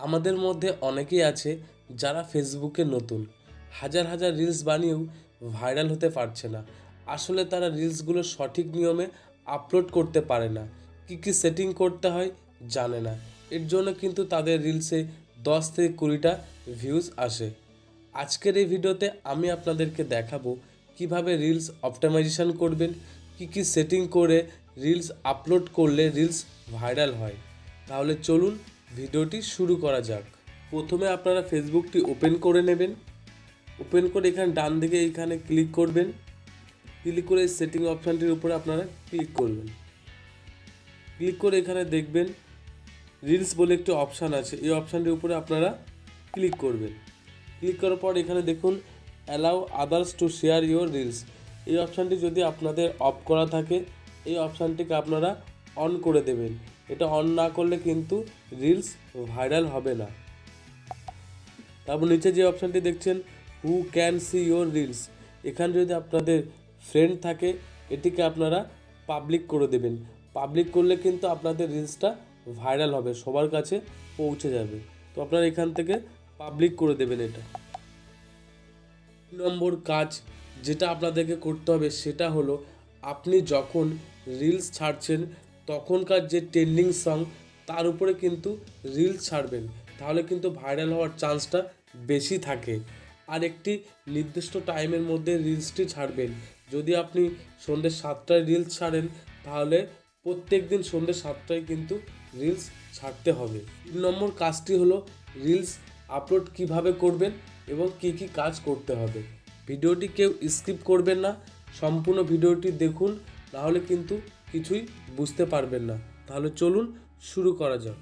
আমাদের মধ্যে অনেকেই আছে যারা ফেসবুকে নতুন, হাজার হাজার রিলস বানিয়েও ভাইরাল হতে পারছে না। আসলে তারা রিলসগুলো সঠিক নিয়মে আপলোড করতে পারে না, কী সেটিং করতে হয় জানে না। এর জন্য কিন্তু তাদের রিলসে 10 থেকে 20টা ভিউজ আসে। আজকের এই ভিডিওতে আমি আপনাদেরকে দেখাবো কিভাবে রিলস অপটিমাইজেশন করবেন, কী সেটিং করে রিলস আপলোড করলে রিলস ভাইরাল হয়। তাহলে চলুন ভিডিওটি শুরু করা যাক। প্রথমে আপনারা ফেসবুকটি ওপেন করে নেবেন। ওপেন করে এখানে ডান দিকে এখানে ক্লিক করবেন। ক্লিক করে সেটিং অপশানটির উপরে আপনারা ক্লিক করবেন। ক্লিক করে এখানে দেখবেন রিলস বলে একটি অপশান আছে, এই অপশানটির উপরে আপনারা ক্লিক করবেন। ক্লিক করার পর এখানে দেখুন allow others to share your reels, এই অপশানটি যদি আপনাদের অফ করা থাকে এই অপশানটিকে আপনারা অন করে দেবেন। এটা অন না করলে কিন্তু রিলস ভাইরাল হবে না। তারপর নিচে যে অপশানটি দেখছেন who can see your reels, এখানে যদি আপনাদের ফ্রেন্ড থাকে এটিকে আপনারা পাবলিক করে দেবেন। পাবলিক করলে কিন্তু আপনাদের রিলসটা ভাইরাল হবে, সবার কাছে পৌঁছে যাবে। তো আপনারা এখান থেকে পাবলিক করে দেবেন। এটা 2 নম্বর কাজ যেটা আপনাদেরকে করতে হবে সেটা হলো আপনি যখন রিলস ছাড়ছেন তখনকার যে ট্রেন্ডিং সং তার উপরে কিন্তু রিলস ছাড়বেন, তাহলে কিন্তু ভাইরাল হওয়ার চান্সটা বেশি থাকে। আর একটি নির্দিষ্ট টাইমের মধ্যে রিলসটি ছাড়বেন। যদি আপনি সন্ধ্যে 7টায় রিলস ছাড়েন তাহলে প্রত্যেক দিন সন্ধ্যে 7টায় কিন্তু রিলস ছাড়তে হবে। 3 নম্বর কাজটি হলো রিলস আপলোড কিভাবে করবেন এবং কী কাজ করতে হবে। ভিডিওটি কেউ স্কিপ করবেন না, সম্পূর্ণ ভিডিওটি দেখুন, নাহলে কিন্তু কিছুই বুঝতে পারবেন না। তাহলে চলুন শুরু করা যাক।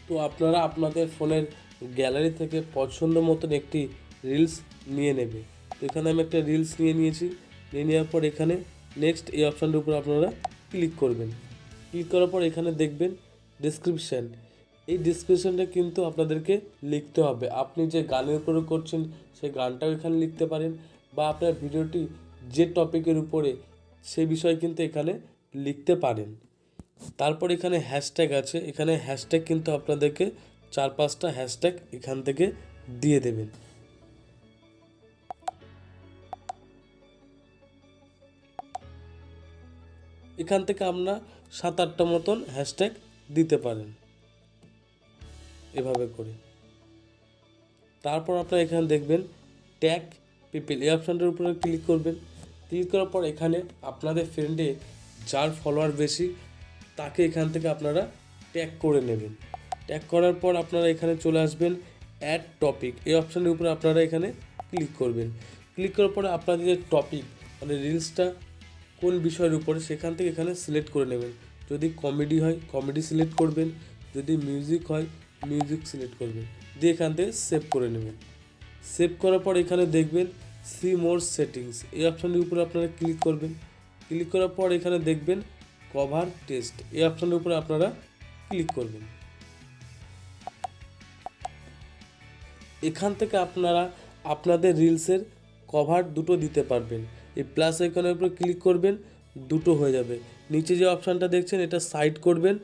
তো আপনারা আপনাদের ফোনের গ্যালারি থেকে পছন্দ মতন একটি রিলস নিয়ে নেবে। তো এখানে আমি একটা রিলস নিয়ে নেওয়ার পর এখানে নেক্সট এই অপশানটির উপর আপনারা ক্লিক করবেন। ক্লিক করার পর এখানে দেখবেন ডেসক্রিপশান, এই ডেসক্রিপশানটা কিন্তু আপনাদেরকে লিখতে হবে। আপনি যে গানের উপরে করছেন সেই গানটাও এখানে লিখতে পারেন, বা আপনার ভিডিওটি যে টপিকের উপরে সেই বিষয় কিন্তু এখানে লিখতে পারেন। তারপর এখানে হ্যাশট্যাগ আছে, এখানে হ্যাশট্যাগ কিন্তু আপনাদেরকে 4-5টা হ্যাশট্যাগ এখান থেকে দিয়ে দেবেন। এখান থেকে আপনারা 7-8টা মতন হ্যাশট্যাগ দিতে পারেন এভাবে করে। তারপর আপনারা এখানে দেখবেন ট্যাগ পিপল, এই অপশানটার উপরে ক্লিক করবেন। ক্লিক করার পর এখানে আপনাদের ফ্রেন্ডে যার ফলোয়ার বেশি তাকে এখান থেকে আপনারা ট্যাগ করে নেবেন। ট্যাগ করার পর আপনারা এখানে চলে আসবেন অ্যাড টপিক, এই অপশানের উপরে আপনারা এখানে ক্লিক করবেন। ক্লিক করার পরে আপনাদের যে টপিক মানে রিলসটা কোন বিষয়ের উপরে সেখান থেকে এখানে সিলেক্ট করে নেবেন। যদি কমেডি হয় কমেডি সিলেক্ট করবেন, যদি মিউজিক হয় মিউজিক সিলেক্ট করবেন, দিয়ে এখান থেকে সেভ করে নেবেন। সেভ করার পর এখানে দেখবেন সি মোর সেটিংস, এই অপশানটির উপরে আপনারা ক্লিক করবেন। ক্লিক করার পর এখানে দেখবেন কভার টেস্ট, এই অপশানের উপরে আপনারা ক্লিক করবেন। এখান থেকে আপনারা আপনাদের রিলসের কভার দুটো দিতে পারবেন। এই প্লাস আইকনের উপরে ক্লিক করবেন, দুটো হয়ে যাবে। নিচে যে অপশানটা দেখছেন এটা সাইড করবেন,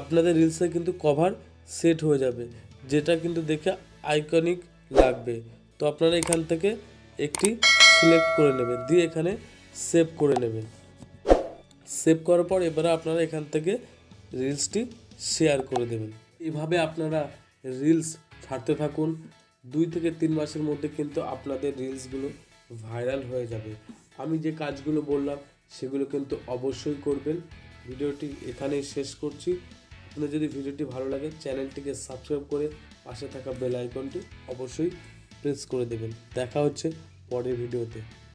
আপনাদের রিলসে কিন্তু কভার সেট হয়ে যাবে, যেটা কিন্তু দেখে আইকনিক লাগবে। তো আপনারা এখান থেকে একটি সিলেক্ট করে নেবেন, দিয়ে এখানে সেভ করে নেবেন। সেভ করার পর এবারে আপনারা এখান থেকে রিলসটি শেয়ার করে দেবেন। এভাবে আপনারা রিলস ছাড়তে থাকুন, 2 থেকে 3 মাসের মধ্যে কিন্তু আপনাদের রিলসগুলো ভাইরাল হয়ে যাবে। আমি যে কাজগুলো বললাম সেগুলো কিন্তু অবশ্যই করবেন। ভিডিওটি এখানেই শেষ করছি। আপনার যদি ভিডিওটি ভালো লাগে চ্যানেলটিকে সাবস্ক্রাইব করে পাশে থাকা বেল আইকনটি অবশ্যই প্রেস করে দেবেন। দেখা হচ্ছে পরের ভিডিওতে।